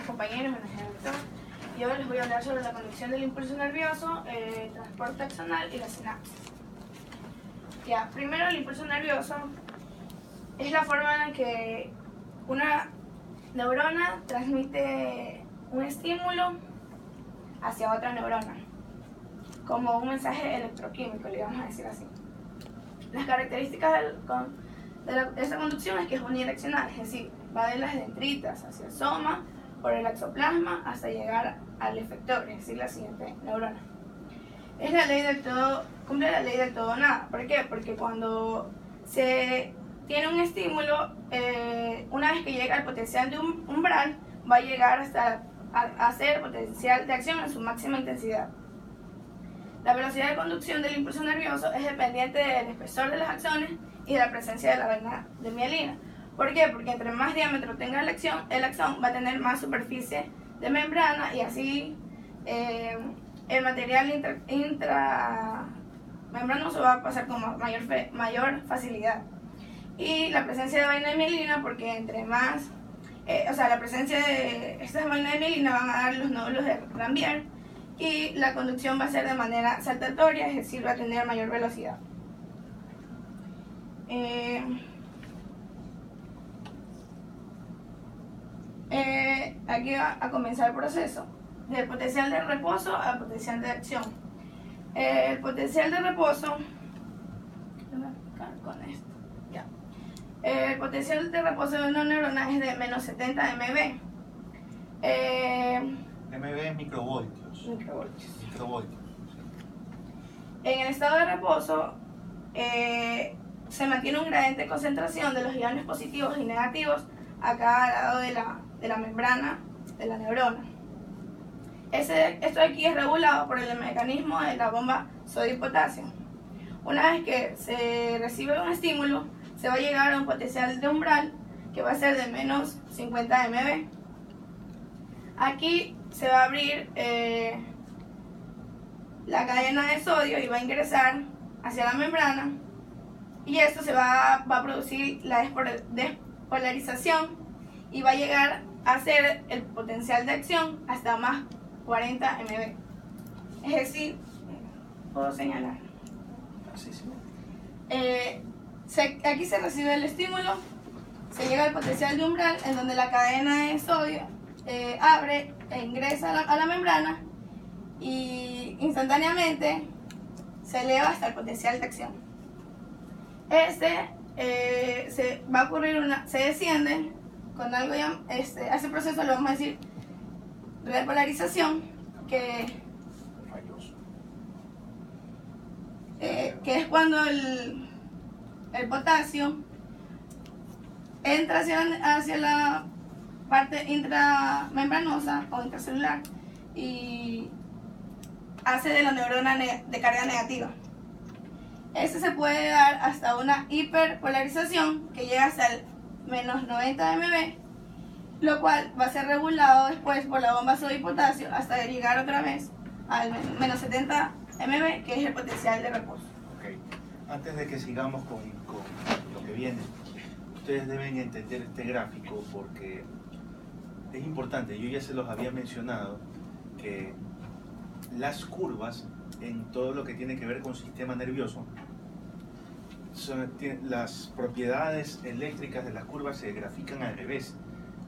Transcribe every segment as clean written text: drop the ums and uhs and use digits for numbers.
compañeros, buenas noches. Yo les voy a hablar sobre la conducción del impulso nervioso, el transporte axonal y la sinapsis. Ya, primero el impulso nervioso es la forma en la que una neurona transmite un estímulo hacia otra neurona, como un mensaje electroquímico, le vamos a decir así. Las características de esta conducción es que es unidireccional, es decir, va de las dendritas hacia el soma, por el axoplasma, hasta llegar al efector, es decir, la siguiente neurona. Es la ley del todo, cumple la ley del todo o nada. ¿Por qué? Porque cuando se tiene un estímulo, una vez que llega al potencial de un umbral, va a llegar hasta hacer potencial de acción en su máxima intensidad. La velocidad de conducción del impulso nervioso es dependiente del espesor de las axones y de la presencia de la vaina de mielina. ¿Por qué? Porque entre más diámetro tenga el axón va a tener más superficie de membrana y así el material intramembranoso va a pasar con mayor facilidad. Y la presencia de vaina de mielina, porque entre más, la presencia de estas vainas de mielina van a dar los nódulos de Ranvier y la conducción va a ser de manera saltatoria, es decir, va a tener mayor velocidad. Aquí va a comenzar el proceso del potencial de reposo al potencial de acción. El potencial de reposo, con esto, ya. El potencial de reposo de una neurona es de menos 70 MV. MV es microvoltios. Microvoltios. En el estado de reposo se mantiene un gradiente de concentración de los iones positivos y negativos a cada lado de la membrana de la neurona. Esto aquí es regulado por el mecanismo de la bomba sodio-potasio. Una vez que se recibe un estímulo, se va a llegar a un potencial de umbral que va a ser de menos 50 MV. Aquí se va a abrir la cadena de sodio y va a ingresar hacia la membrana y esto se va a producir la despolarización y va a llegar a ser el potencial de acción hasta más 40 MV. Es decir, puedo señalar. Así sí. Aquí se recibe el estímulo, se llega al potencial de umbral en donde la cadena de sodio abre e ingresa a la membrana y instantáneamente se eleva hasta el potencial de acción. Se va a ocurrir se desciende con algo ya, a ese proceso lo vamos a decir repolarización, que es cuando el potasio entra hacia la parte intramembranosa o intracelular y hace de la neurona de carga negativa. Se puede dar hasta una hiperpolarización que llega hasta el menos 90 MV, lo cual va a ser regulado después por la bomba sodio-potasio hasta llegar otra vez al menos 70 MV, que es el potencial de reposo. Okay. Antes de que sigamos con lo que viene, ustedes deben entender este gráfico porque es importante. Yo ya se los había mencionado que las curvas en todo lo que tiene que ver con sistema nervioso, las propiedades eléctricas de las curvas se grafican al revés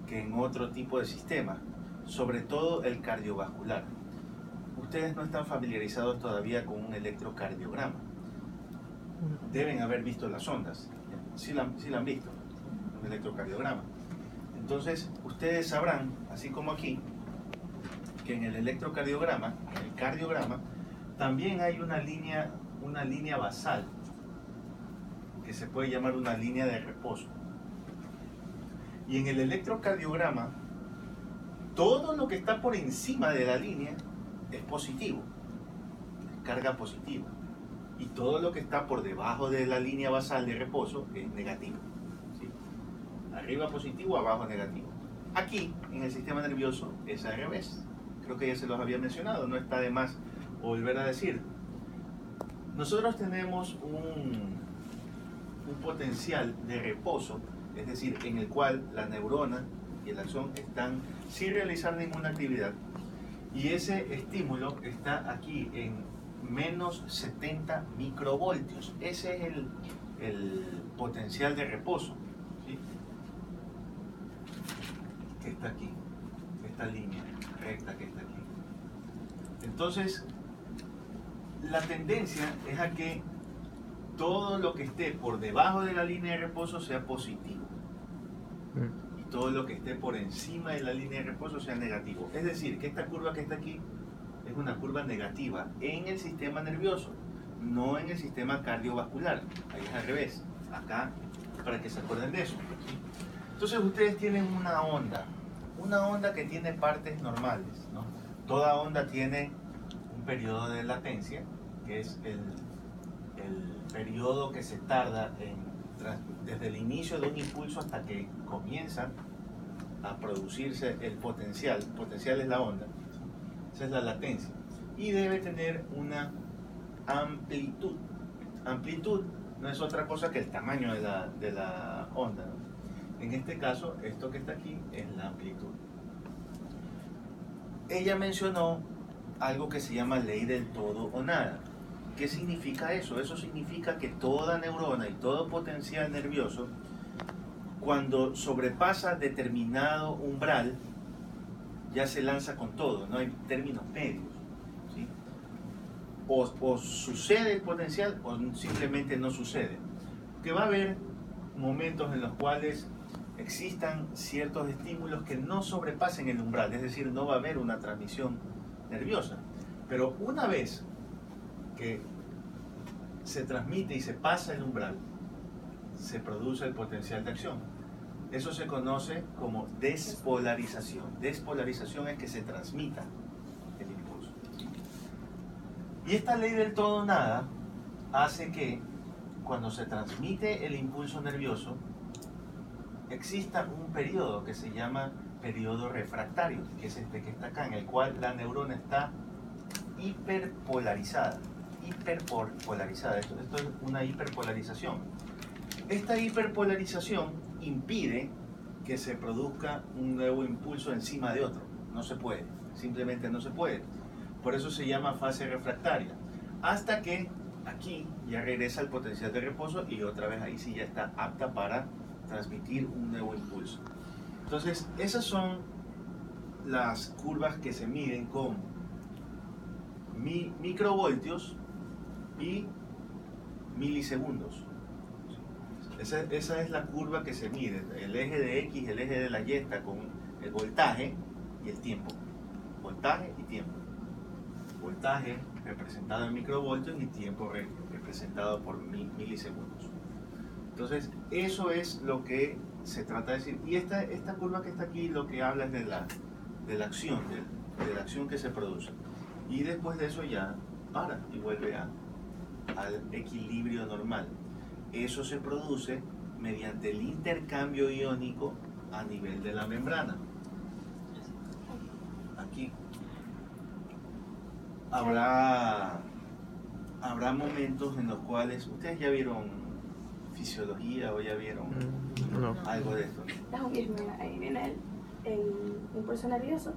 que en otro tipo de sistema, sobre todo el cardiovascular. Ustedes no están familiarizados todavía con un electrocardiograma. Deben haber visto las ondas. Sí la han visto, un electrocardiograma. Entonces, ustedes sabrán, así como aquí, que en el electrocardiograma, en el cardiograma, también hay una línea basal, que se puede llamar una línea de reposo. Y en el electrocardiograma, todo lo que está por encima de la línea es positivo, carga positiva. Y todo lo que está por debajo de la línea basal de reposo es negativo. ¿Sí? Arriba positivo, abajo negativo. Aquí, en el sistema nervioso, es al revés. Creo que ya se los había mencionado, no está de más volver a decir. Nosotros tenemos un potencial de reposo, es decir, en el cual la neurona y el axón están sin realizar ninguna actividad. Y ese estímulo está aquí en menos 70 microvoltios. Ese es el potencial de reposo, ¿sí? Que está aquí, esta línea recta que está aquí. Entonces, la tendencia es a que todo lo que esté por debajo de la línea de reposo sea positivo y todo lo que esté por encima de la línea de reposo sea negativo. Es decir, que esta curva que está aquí es una curva negativa en el sistema nervioso, no en el sistema cardiovascular. Ahí es al revés. Acá, para que se acuerden de eso. Entonces ustedes tienen una onda que tiene partes normales, ¿no? Toda onda tiene un periodo de latencia, que es el periodo que se tarda desde el inicio de un impulso hasta que comienza a producirse el potencial. El potencial es la onda, esa es la latencia, y debe tener una amplitud. Amplitud no es otra cosa que el tamaño de la onda, ¿no? En este caso, esto que está aquí es la amplitud. Ella mencionó algo que se llama ley del todo o nada. ¿Qué significa eso? Eso significa que toda neurona y todo potencial nervioso, cuando sobrepasa determinado umbral, ya se lanza con todo, no hay términos medios, ¿sí? O sucede el potencial o simplemente no sucede. Que va a haber momentos en los cuales existan ciertos estímulos que no sobrepasen el umbral, es decir, no va a haber una transmisión nerviosa. Pero una vez que se transmite y se pasa el umbral, se produce el potencial de acción. Eso se conoce como despolarización. Despolarización es que se transmita el impulso. Y esta ley del todo nada hace que cuando se transmite el impulso nervioso exista un periodo que se llama periodo refractario, que es este que está acá, en el cual la neurona está hiperpolarizada. Hiperpolarizada, esto es una hiperpolarización. Esta hiperpolarización impide que se produzca un nuevo impulso encima de otro. No se puede, simplemente no se puede. Por eso se llama fase refractaria. Hasta que aquí ya regresa el potencial de reposo y otra vez ahí sí ya está apta para transmitir un nuevo impulso. Entonces, esas son las curvas que se miden con microvoltios y milisegundos. Esa es la curva que se mide, el eje de X, el eje de la Y está con el voltaje y el tiempo. Voltaje y tiempo. Voltaje representado en microvoltios y tiempo representado por milisegundos. Entonces, eso es lo que se trata de decir. Y esta curva que está aquí lo que habla es de la acción, de la acción que se produce. Y después de eso ya para y vuelve al equilibrio normal. Eso se produce mediante el intercambio iónico a nivel de la membrana. Aquí. Habrá momentos en los cuales ustedes ya vieron fisiología o ya vieron algo de esto, ¿no? Es un GIF, mira, ahí viene el impulso nervioso.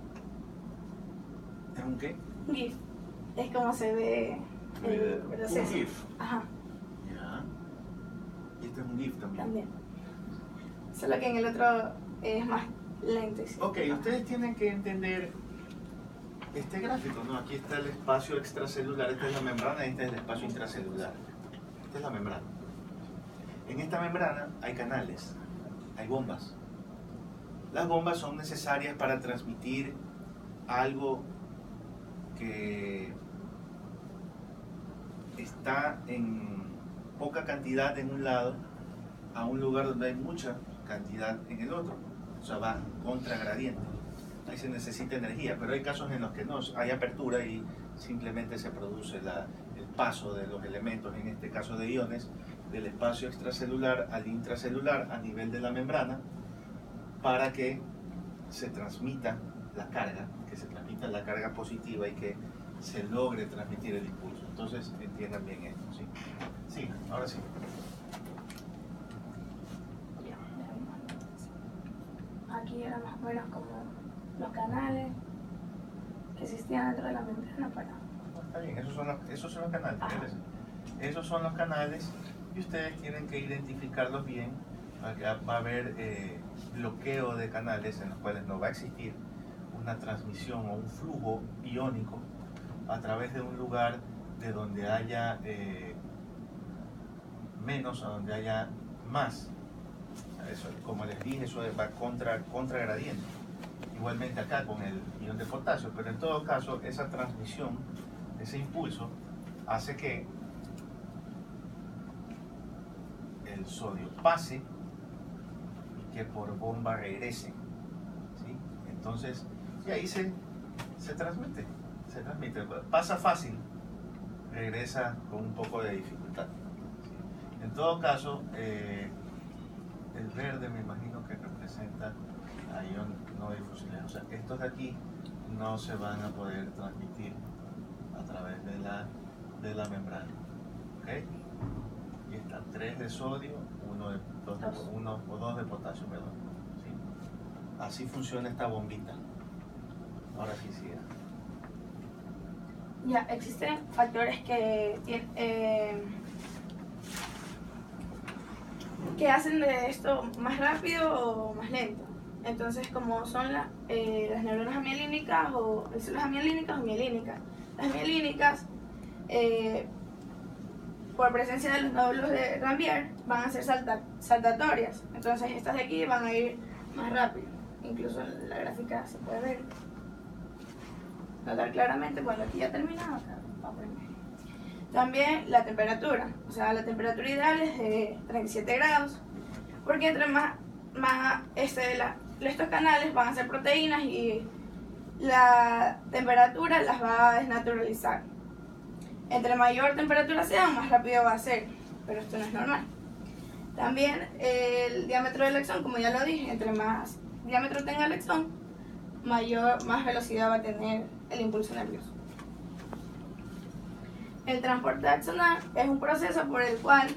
¿Es un qué? Un GIF. Es como se ve el proceso. Un GIF. Ajá. Ya. Y este es un GIF también. También. Solo que en el otro es más lento. ¿Sí? Ok, ustedes tienen que entender este gráfico, ¿no? Aquí está el espacio extracelular, esta es la membrana y este es el espacio intracelular. Esta es la membrana. En esta membrana hay canales, hay bombas. Las bombas son necesarias para transmitir algo que está en poca cantidad en un lado a un lugar donde hay mucha cantidad en el otro. O sea, va contragradiente. Ahí se necesita energía, pero hay casos en los que no, hay apertura y simplemente se produce el paso de los elementos, en este caso de iones, del espacio extracelular al intracelular a nivel de la membrana para que se transmita la carga, positiva y que se logre transmitir el impulso. Entonces entiendan bien esto, ¿sí? Sí, ahora sí. aquí eran más o menos como los canales que existían dentro de la membrana para... Está bien, esos son los canales. Ajá. Esos son los canales y ustedes tienen que identificarlos bien. Va a haber bloqueo de canales en los cuales no va a existir una transmisión o un flujo iónico a través de un lugar de donde haya menos a donde haya más. Eso, como les dije, eso va contra gradiente. Igualmente acá con el ion de potasio, pero en todo caso esa transmisión, ese impulso, hace que el sodio pase y que por bomba regrese, ¿sí? Entonces, y ahí se transmite, pasa fácil, regresa con un poco de dificultad, ¿sí? En todo caso, el verde me imagino que representa a ion no difusible, o sea, estos de aquí no se van a poder transmitir a través de la membrana, ¿ok? Y están 3 de sodio, 2 de potasio, perdón, ¿sí? Así funciona esta bombita. Ahora sí sigue. Ya, existen factores que hacen de esto más rápido o más lento. Entonces, como son las neuronas amielínicas o células amielínicas o mielínicas. Las mielínicas, por presencia de los nódulos de Ranvier, van a ser saltatorias. Entonces, estas de aquí van a ir más rápido. Incluso en la gráfica se puede notar claramente cuando aquí ya terminado. También la temperatura, o sea, la temperatura ideal es de 37 grados, porque entre más estos canales van a ser proteínas y la temperatura las va a desnaturalizar. Entre mayor temperatura sea, más rápido va a ser, pero esto no es normal. También el diámetro del exón, como ya lo dije, entre más diámetro tenga el exón, más velocidad va a tener el impulso nervioso. El transporte axonal es un proceso por el cual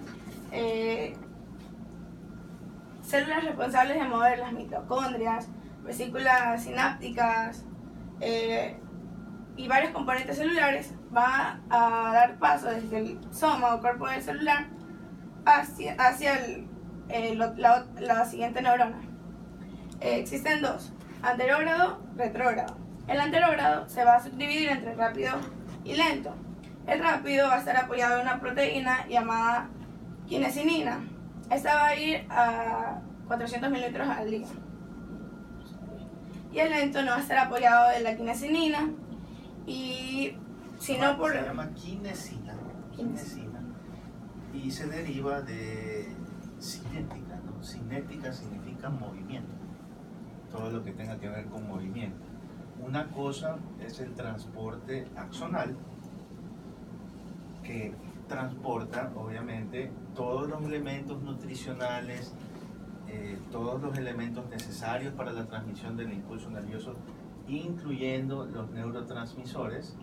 células responsables de mover las mitocondrias, vesículas sinápticas y varios componentes celulares van a dar paso desde el soma o cuerpo del celular hacia la siguiente neurona. Existen dos, anterógrado, retrógrado. El anterógrado se va a subdividir entre rápido y lento. El rápido va a estar apoyado en una proteína llamada kinesinina. Esta va a ir a 400 mililitros al día. Y el lento no va a estar apoyado en la kinesinina. Y si no por... Se llama kinesina. Y se deriva de cinética, ¿no? Cinética significa movimiento. Todo lo que tenga que ver con movimiento. Una cosa es el transporte axonal, que transporta obviamente todos los elementos nutricionales, todos los elementos necesarios para la transmisión del impulso nervioso, incluyendo los neurotransmisores,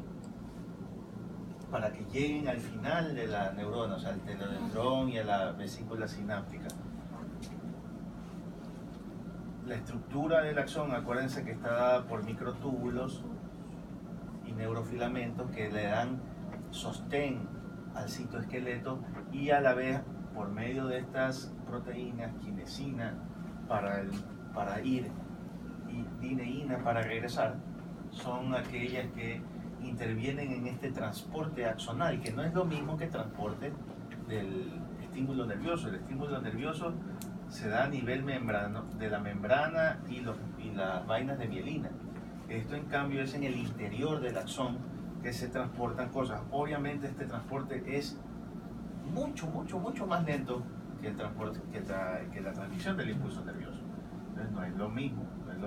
para que lleguen al final de la neurona, o sea, al teledendrón y a la vesícula sináptica. La estructura del axón, acuérdense que está dada por microtúbulos y neurofilamentos que le dan sostén al citoesqueleto, y a la vez por medio de estas proteínas, kinesina para ir y dineína para regresar, son aquellas que intervienen en este transporte axonal, que no es lo mismo que transporte del estímulo nervioso. El estímulo nervioso se da a nivel de la membrana y las vainas de mielina. Esto en cambio es en el interior del axón que se transportan cosas. Obviamente este transporte es mucho más lento que el transporte que la transmisión del impulso nervioso. Entonces no es lo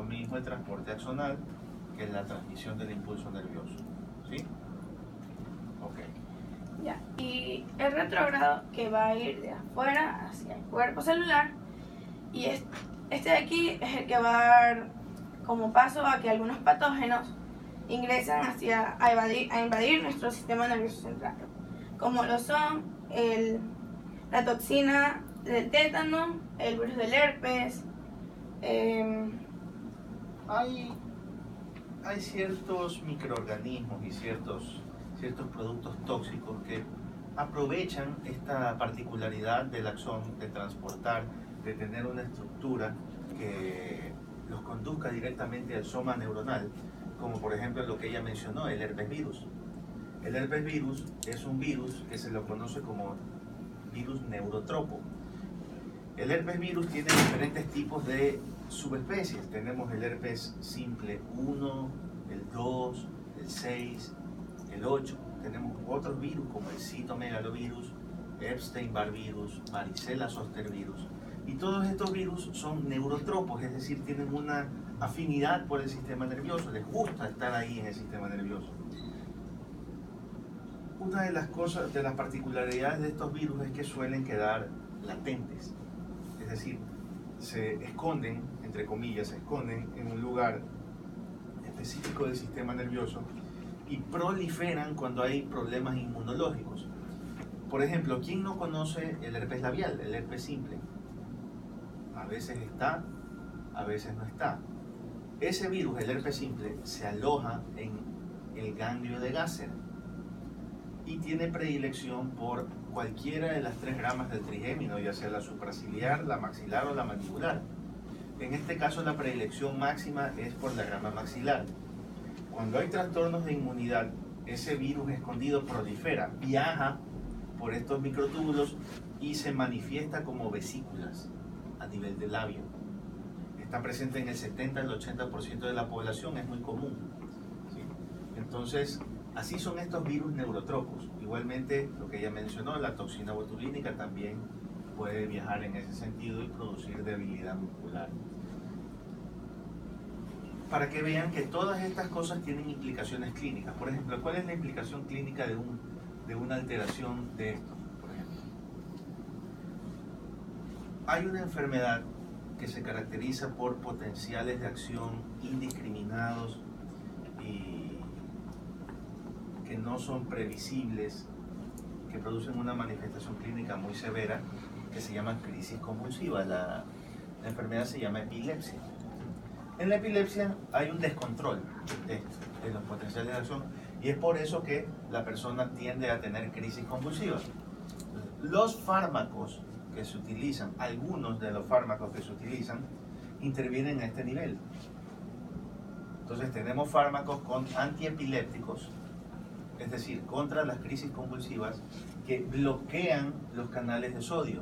mismo el transporte axonal que la transmisión del impulso nervioso. ¿Sí? Ok. Ya. Y el retrógrado, que va a ir de afuera hacia el cuerpo celular, y este de aquí es el que va a dar como paso a que algunos patógenos ingresan a invadir nuestro sistema nervioso central, como lo son la toxina del tétano, el virus del herpes, Hay ciertos microorganismos y ciertos productos tóxicos que aprovechan esta particularidad del axón de transportar, de tener una estructura que los conduzca directamente al soma neuronal, como por ejemplo lo que ella mencionó, el herpes virus. El herpes virus es un virus que se lo conoce como virus neurotropo. El herpes virus tiene diferentes tipos de subespecies. Tenemos el herpes simple 1, el 2, el 6, el 8. Tenemos otros virus como el citomegalovirus, Epstein-Barr virus, varicela zoster virus. Y todos estos virus son neurotropos, es decir, tienen una afinidad por el sistema nervioso, les gusta estar ahí en el sistema nervioso. Una de las particularidades de estos virus es que suelen quedar latentes, es decir, se esconden, entre comillas, se esconden en un lugar específico del sistema nervioso y proliferan cuando hay problemas inmunológicos. Por ejemplo, ¿quién no conoce el herpes labial, el herpes simple? A veces está, a veces no está. Ese virus, el herpes simple, se aloja en el ganglio de Gasser y tiene predilección por cualquiera de las 3 ramas del trigémino, ya sea la supraciliar, la maxilar o la mandibular. En este caso la predilección máxima es por la rama maxilar. Cuando hay trastornos de inmunidad, ese virus escondido prolifera, viaja por estos microtúbulos y se manifiesta como vesículas a nivel del labio. Está presente en el 70 al 80% de la población, es muy común, ¿sí? Entonces, así son estos virus neurotropos. Igualmente, lo que ella mencionó, la toxina botulínica también puede viajar en ese sentido y producir debilidad muscular. Para que vean que todas estas cosas tienen implicaciones clínicas. Por ejemplo, ¿cuál es la implicación clínica de una alteración de esto? Por ejemplo, hay una enfermedad que se caracteriza por potenciales de acción indiscriminados y que no son previsibles, que producen una manifestación clínica muy severa, que se llama crisis convulsiva. La enfermedad se llama epilepsia. En la epilepsia hay un descontrol de los potenciales de acción y es por eso que la persona tiende a tener crisis convulsivas. Los fármacos que se utilizan, algunos de los fármacos que se utilizan, intervienen a este nivel. Entonces tenemos fármacos con antiepilépticos, es decir, contra las crisis convulsivas, que bloquean los canales de sodio.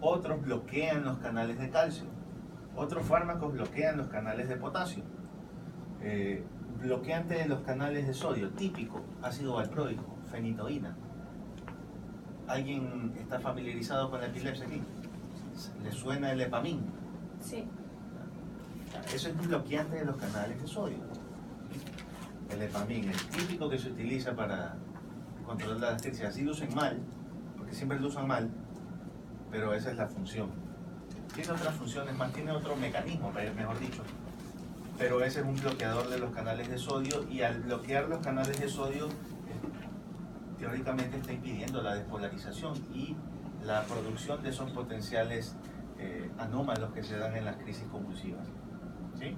Otros bloquean los canales de calcio. Otros fármacos bloquean los canales de potasio. Bloqueante de los canales de sodio, típico, ácido valproico, fenitoína. ¿Alguien está familiarizado con la epilepsia aquí? ¿Le suena el Epamín? Sí. Eso es un bloqueante de los canales de sodio. El Epamín, el típico que se utiliza para controlar la asfixia. Así lo usan mal, porque siempre lo usan mal, pero esa es la función. Tiene otras funciones más, tiene otro mecanismo, mejor dicho. Pero ese es un bloqueador de los canales de sodio y al bloquear los canales de sodio, teóricamente está impidiendo la despolarización y la producción de esos potenciales anómalos que se dan en las crisis convulsivas. ¿Sí?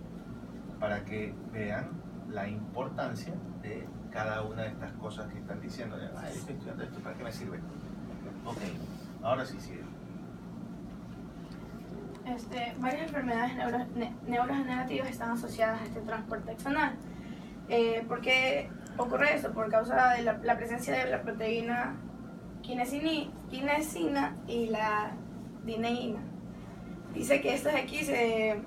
Para que vean la importancia de cada una de estas cosas que están diciendo. Ay, estoy estudiando esto, ¿para qué me sirve? Ok, ahora sí sirve. Varias enfermedades neurodegenerativas están asociadas a este transporte axonal. ¿Por qué ocurre eso? Por causa de la presencia de la proteína quinesina y la dineína. Dice que estas aquí se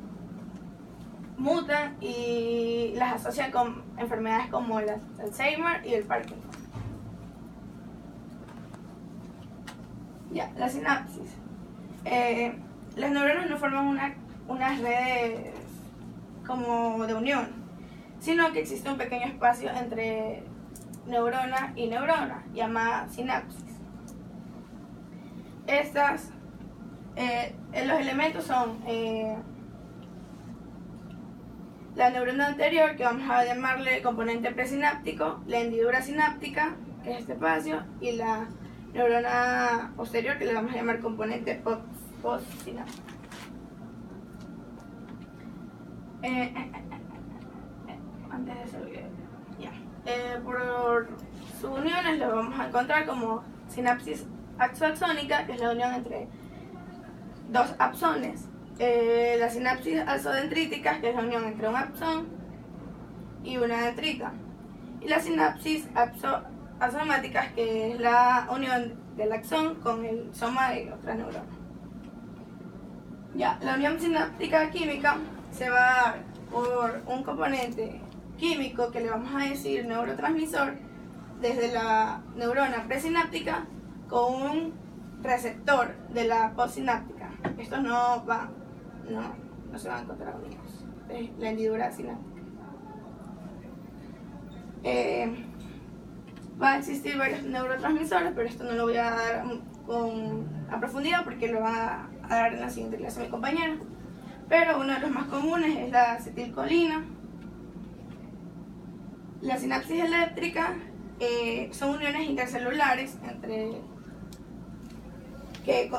mutan y las asocian con enfermedades como el Alzheimer y el Parkinson. Ya, la sinapsis. Las neuronas no forman unas redes como de unión, sino que existe un pequeño espacio entre neurona y neurona, llamada sinapsis. Los elementos son la neurona anterior, que vamos a llamarle componente presináptico, la hendidura sináptica, que es este espacio, y la neurona posterior, que le vamos a llamar componente postsináptico. Antes de ese video. Ya. Por sus uniones lo vamos a encontrar como sinapsis axoaxónica, que es la unión entre dos axones. La sinapsis axodendrítica, que es la unión entre un axón y una dendrita. Y la sinapsis axosomática, que es la unión del axón con el soma de otra neurona. Ya, la unión sináptica química se va a dar por un componente químico que le vamos a decir neurotransmisor desde la neurona presináptica con un receptor de la postsináptica. Estos no se van a encontrar unidos. Es la hendidura sináptica. Va a existir varios neurotransmisores, pero esto no lo voy a dar a profundidad porque lo va a dar en la siguiente clase mi compañera. Pero uno de los más comunes es la acetilcolina. La sinapsis eléctrica son uniones intercelulares que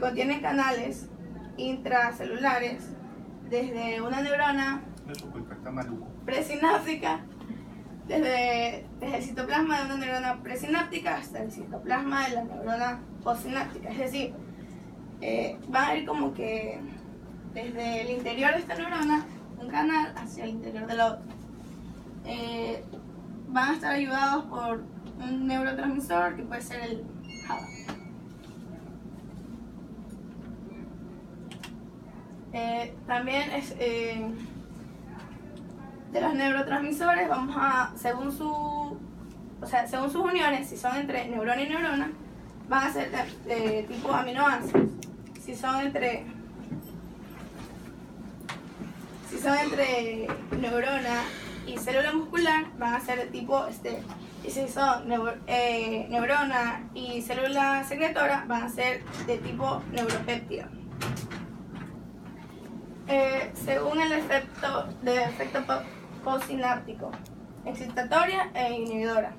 contienen canales intracelulares desde una neurona presináptica, desde el citoplasma de una neurona presináptica hasta el citoplasma de la neurona postsináptica. Es decir, van a ir como que desde el interior de esta neurona un canal hacia el interior de la otra. Van a estar ayudados por un neurotransmisor que puede ser el GABA. También es de los neurotransmisores, vamos a, según sus uniones, si son entre neurona y neurona, van a ser de tipo aminoácidos. Si son entre neurona y célula muscular, van a ser de tipo estéreo. Y si son neurona y célula secretora, van a ser de tipo neuropéptida. Según el efecto postsináptico, excitatoria e inhibidora.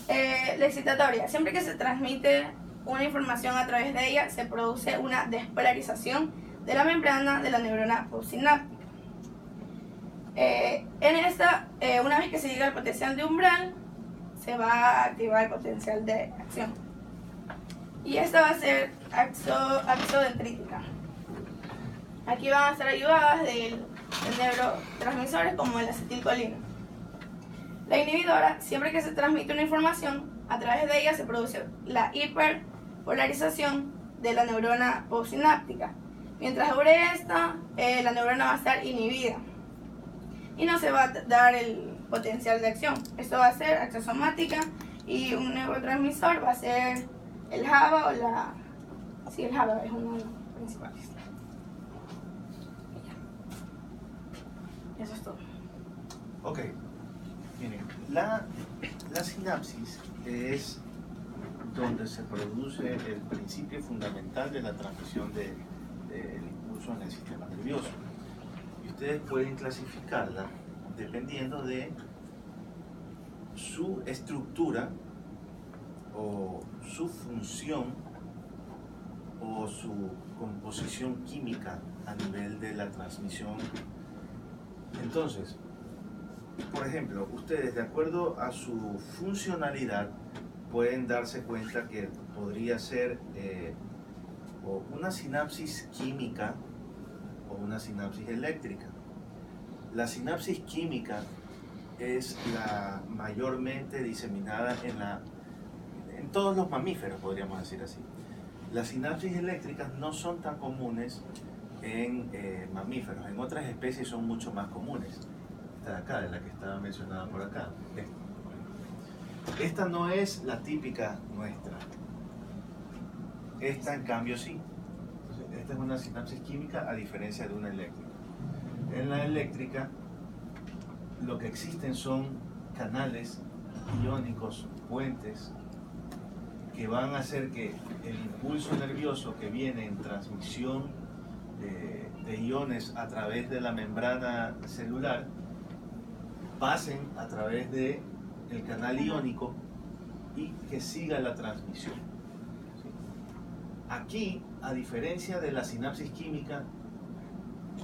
La excitatoria, siempre que se transmite una información a través de ella, se produce una despolarización de la membrana de la neurona postsináptica. En esta, una vez que se llega al potencial de umbral, se va a activar el potencial de acción. Y esta va a ser axodendrítica. Aquí van a estar ayudadas de neurotransmisores como el acetilcolina. La inhibidora, siempre que se transmite una información, a través de ella se produce la hiperpolarización de la neurona postsináptica. Mientras dure esta, la neurona va a estar inhibida y no se va a dar el potencial de acción. Esto va a ser axosomática y un neurotransmisor va a ser el GABA o la... Sí, el GABA es uno de los principales. Eso es todo. Ok, miren, la sinapsis es donde se produce el principio fundamental de la transmisión del impulso en el sistema nervioso. Y ustedes pueden clasificarla dependiendo de su estructura o su función o su composición química a nivel de la transmisión. Entonces, por ejemplo, ustedes de acuerdo a su funcionalidad pueden darse cuenta que podría ser o una sinapsis química o una sinapsis eléctrica. La sinapsis química es la mayormente diseminada en todos los mamíferos, podríamos decir así. Las sinapsis eléctricas no son tan comunes en mamíferos, en otras especies son mucho más comunes. Esta de acá, de la que estaba mencionada por acá. Esta no es la típica nuestra. Esta en cambio sí. Entonces, esta es una sinapsis química a diferencia de una eléctrica. En la eléctrica lo que existen son canales iónicos, puentes, que van a hacer que el impulso nervioso que viene en transmisión de iones a través de la membrana celular pasen a través del canal iónico y que siga la transmisión. ¿Sí? Aquí, a diferencia de la sinapsis química,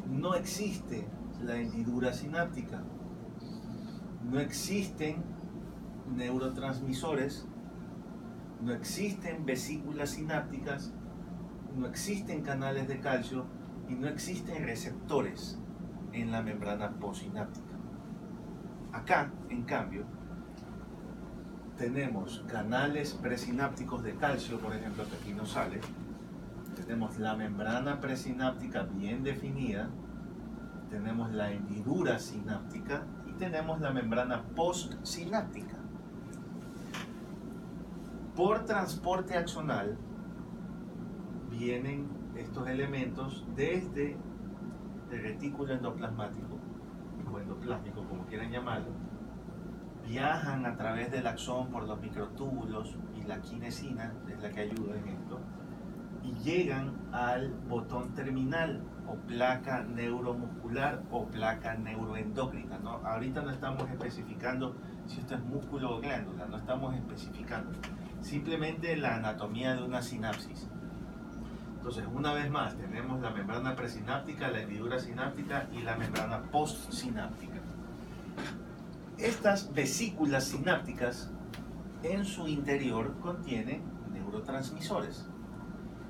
no existe la hendidura sináptica, no existen neurotransmisores, no existen vesículas sinápticas, no existen canales de calcio y no existen receptores en la membrana postsináptica. Acá, en cambio, tenemos canales presinápticos de calcio, por ejemplo, que aquí no sale. Tenemos la membrana presináptica bien definida, tenemos la hendidura sináptica y tenemos la membrana postsináptica. Por transporte axonal vienen estos elementos desde el retículo endoplasmático o endoplásmico, como quieran llamarlo, viajan a través del axón por los microtúbulos y la quinesina es la que ayuda en esto, y llegan al botón terminal o placa neuromuscular o placa neuroendocrina, ¿no? Ahorita no estamos especificando si esto es músculo o glándula, no estamos especificando, simplemente la anatomía de una sinapsis. Entonces, una vez más, tenemos la membrana presináptica, la hendidura sináptica y la membrana postsináptica. Estas vesículas sinápticas en su interior contienen neurotransmisores.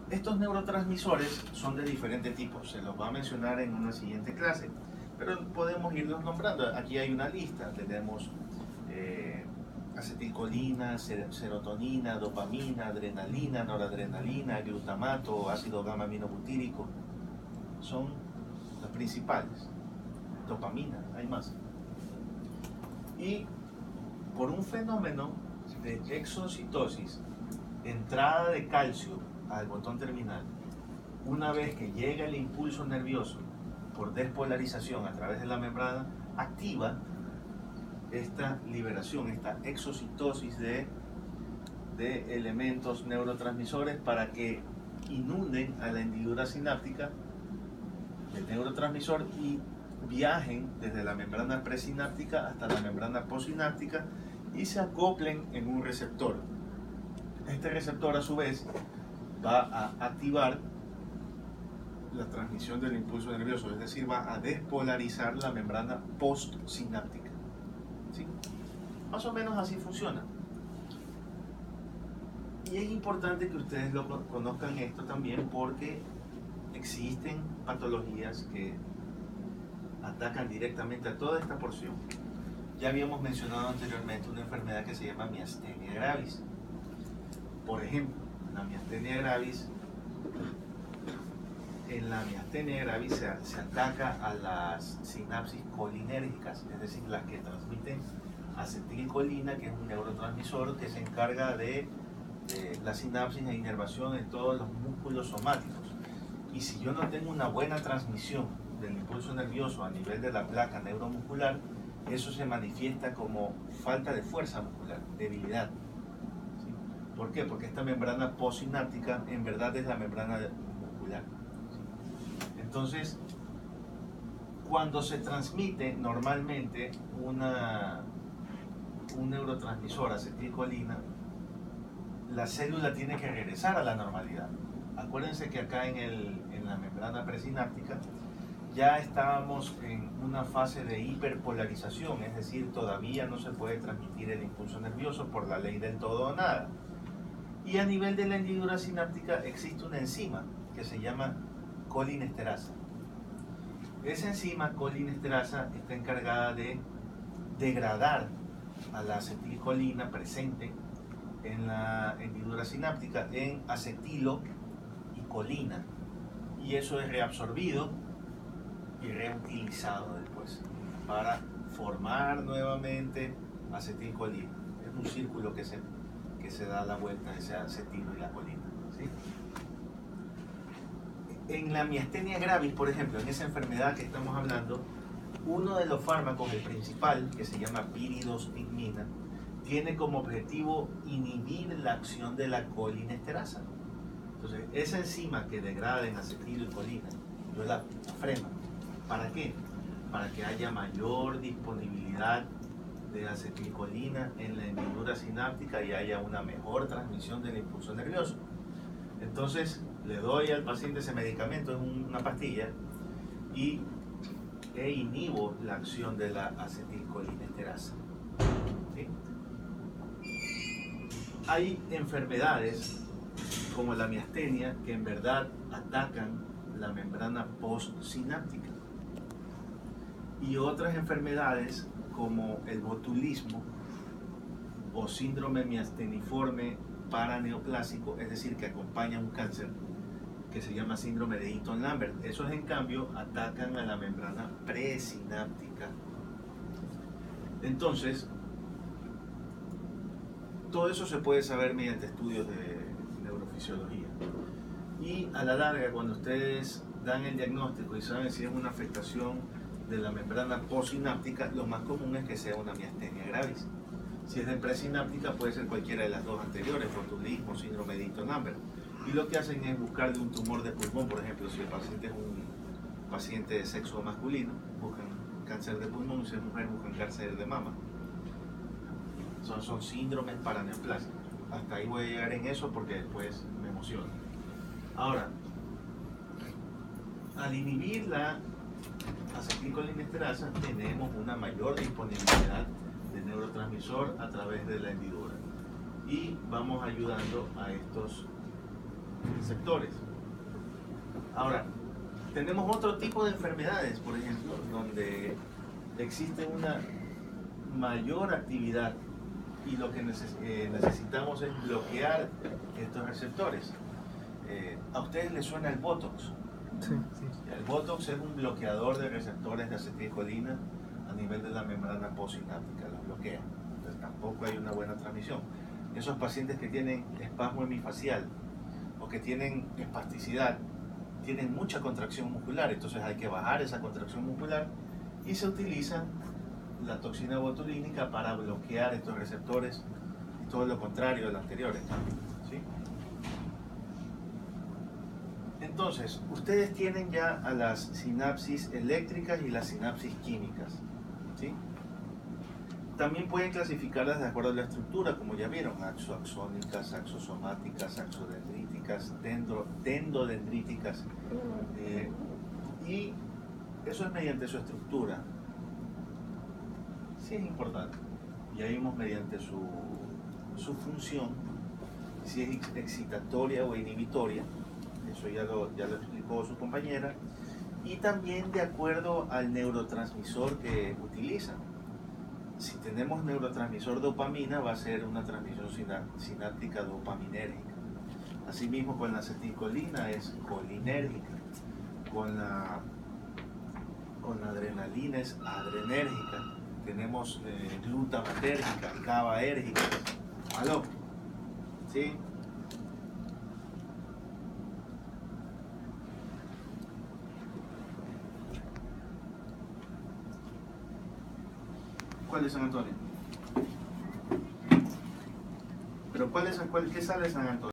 Estos neurotransmisores son de diferentes tipos, se los va a mencionar en una siguiente clase, pero podemos irlos nombrando. Aquí hay una lista, tenemos acetilcolina, serotonina, dopamina, adrenalina, noradrenalina, glutamato, ácido gamma aminobutírico, son las principales. Dopamina, hay más. Y por un fenómeno de exocitosis, entrada de calcio al botón terminal, una vez que llega el impulso nervioso por despolarización a través de la membrana, activa esta liberación, esta exocitosis de elementos neurotransmisores para que inunden a la hendidura sináptica del neurotransmisor y viajen desde la membrana presináptica hasta la membrana postsináptica y se acoplen en un receptor. Este receptor a su vez va a activar la transmisión del impulso nervioso, es decir, va a despolarizar la membrana postsináptica. ¿Sí? Más o menos así funciona. Y es importante que ustedes conozcan esto también porque existen patologías que atacan directamente a toda esta porción. Ya habíamos mencionado anteriormente una enfermedad que se llama miastenia gravis. Por ejemplo, en la miastenia gravis se ataca a las sinapsis colinérgicas, es decir, las que transmiten acetilcolina, que es un neurotransmisor que se encarga de la sinapsis e inervación en todos los músculos somáticos. Y si yo no tengo una buena transmisión del impulso nervioso a nivel de la placa neuromuscular, eso se manifiesta como falta de fuerza muscular, debilidad. ¿Sí? ¿Por qué? Porque esta membrana postsináptica en verdad es la membrana muscular. ¿Sí? Entonces, cuando se transmite normalmente un neurotransmisor, acetilcolina, la célula tiene que regresar a la normalidad. Acuérdense que acá en la membrana presináptica ya estábamos en una fase de hiperpolarización, es decir, todavía no se puede transmitir el impulso nervioso por la ley del todo o nada. Y a nivel de la hendidura sináptica existe una enzima que se llama colinesterasa. Esa enzima colinesterasa está encargada de degradar a la acetilcolina presente en la hendidura sináptica en acetilo y colina, y eso es reabsorbido y reutilizado después para formar nuevamente acetilcolina. Es un círculo que se da la vuelta, ese acetilo y la colina, ¿sí? En la miastenia gravis, por ejemplo, en esa enfermedad que estamos hablando, uno de los fármacos, el principal, que se llama piridostigmina, tiene como objetivo inhibir la acción de la colinesterasa. Entonces, esa enzima que degrada en acetilo y colina, yo la freno. ¿Para qué? Para que haya mayor disponibilidad de acetilcolina en la hendidura sináptica y haya una mejor transmisión del impulso nervioso. Entonces, le doy al paciente ese medicamento, es una pastilla, e inhibo la acción de la acetilcolinesterasa. ¿Sí? Hay enfermedades como la miastenia que en verdad atacan la membrana postsináptica, y otras enfermedades como el botulismo o síndrome miasteniforme paraneoplásico, es decir, que acompaña un cáncer que se llama síndrome de Eaton-Lambert. Esos, en cambio, atacan a la membrana presináptica. Entonces, todo eso se puede saber mediante estudios de neurofisiología. Y a la larga, cuando ustedes dan el diagnóstico y saben si es una afectación de la membrana postsináptica, lo más común es que sea una miastenia gravis. Si es de presináptica, puede ser cualquiera de las dos anteriores, botulismo, síndrome de Eaton-Lambert. Y lo que hacen es buscarle un tumor de pulmón. Por ejemplo, si el paciente es un paciente de sexo masculino, buscan cáncer de pulmón, y si es mujer, buscan cáncer de mama. Son síndromes paraneoplásicos. Hasta ahí voy a llegar en eso porque después me emociona. Ahora, al inhibir la acetilcolinesterasa, tenemos una mayor disponibilidad de neurotransmisor a través de la hendidura y vamos ayudando a estos receptores. Ahora, tenemos otro tipo de enfermedades, por ejemplo, donde existe una mayor actividad y lo que necesitamos es bloquear estos receptores. ¿A ustedes les suena el Botox? Sí, sí. El Botox es un bloqueador de receptores de acetilcolina a nivel de la membrana postsináptica, los bloquea. Entonces tampoco hay una buena transmisión. Esos pacientes que tienen espasmo hemifacial o que tienen espasticidad, tienen mucha contracción muscular, entonces hay que bajar esa contracción muscular y se utiliza la toxina botulínica para bloquear estos receptores, y todo lo contrario de los anteriores, ¿sí? Entonces, ustedes tienen ya a las sinapsis eléctricas y las sinapsis químicas, ¿sí? También pueden clasificarlas de acuerdo a la estructura, como ya vieron, axoaxónicas, axosomáticas, axodendríticas, dendodendríticas, y eso es mediante su estructura. Sí es importante. Ya vimos mediante su función, si es excitatoria o inhibitoria, eso ya lo explicó su compañera, y también de acuerdo al neurotransmisor que utilizan. Si tenemos neurotransmisor dopamina, va a ser una transmisión sináptica dopaminérgica. Asimismo, con la acetilcolina es colinérgica, con la adrenalina es adrenérgica, tenemos glutamatérgica, GABAérgica. ¿Aló? ¿Sí? ¿Cuál es San Antonio? ¿Pero qué sale San Antonio?